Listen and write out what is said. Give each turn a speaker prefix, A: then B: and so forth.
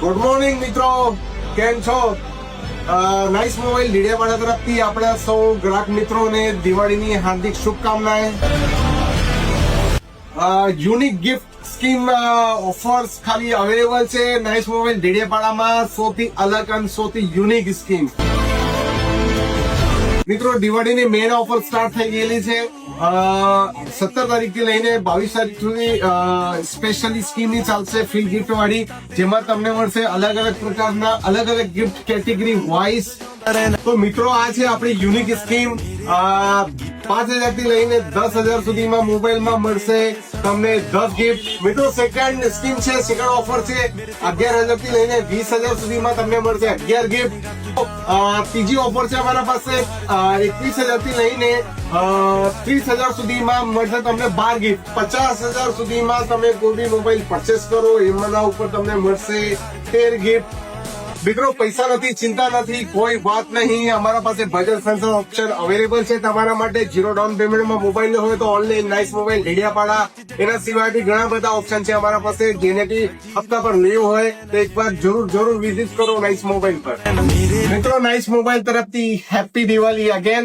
A: Good morning મિત્રો, કેમ છો? નાઇસ મોબાઈલ લીડિયાવાળા તરફથી આપણા સૌ ગ્રાહક મિત્રોને દિવાળીની હાર્દિક શુભકામનાएं। યુનિક ગિફ્ટ સ્કીમ ઓફર્સ ખાલી અવેલેબલ છે નાઇસ મોબાઈલ લીડિયાવાળામાં। સૌથી અલગ અને સૌથી યુનિક સ્કીમ મિત્રો, દિવાળીની મેન ઓફર સ્ટાર્ટ થઈ ગયેલી છે। 17 તારીખથી લઈને 22 તારીખ સુધી સ્પેશિયલી સ્કીમ ની ચાલશે ફ્રી ગિફ્ટ વાળી, જેમાં તમને મળશે અલગ અલગ પ્રકારના અલગ અલગ ગિફ્ટ કેટેગરી વાઇઝ। તો મિત્રો, આ છે આપણી યુનિક સ્કીમ। 5,000 થી લઈને 10,000 સુધીમાં મોબાઈલમાં મળશે તમને 10 ગિફ્ટ। મિત્રો, સેકન્ડ સ્કીમ છે, સેકન્ડ ઓફર છે 11,000 થી લઈને 20,000 સુધીમાં તમને મળશે 11 ગિફ્ટ। ત્રીજી ઓફર છે અમારા પાસે 21,000 થી લઈને 30,000 સુધીમાં મળશે તમને 12 ગિફ્ટ। 50,000 સુધીમાં તમે કોઈ બી મોબાઈલ પરચેસ કરો એમના ઉપર તમને મળશે 13 ગિફ્ટ। મિત્રો, પૈસા નથી, ચિંતા નથી, કોઈ વાત નહીં, અમારા પાસે બજેટ ફ્રેન્ડલી ઓપ્શન અવેલેબલ છે તમારા માટે। 0 ડાઉન પેમેન્ટમાં મોબાઈલ હોય તો ઓનલાઈન નાઇસ મોબાઈલ લીડિયાવાળા। એના સિવાય બી ઘણા બધા ઓપ્શન છે અમારા પાસે, જેનેથી હપ્તા પર લેવું હોય તો એકવાર જરૂર વિઝિટ કરો નાઇસ મોબાઈલ પર। મિત્રો, નાઇસ મોબાઈલ તરફથી હેપી દિવાળી અગેન।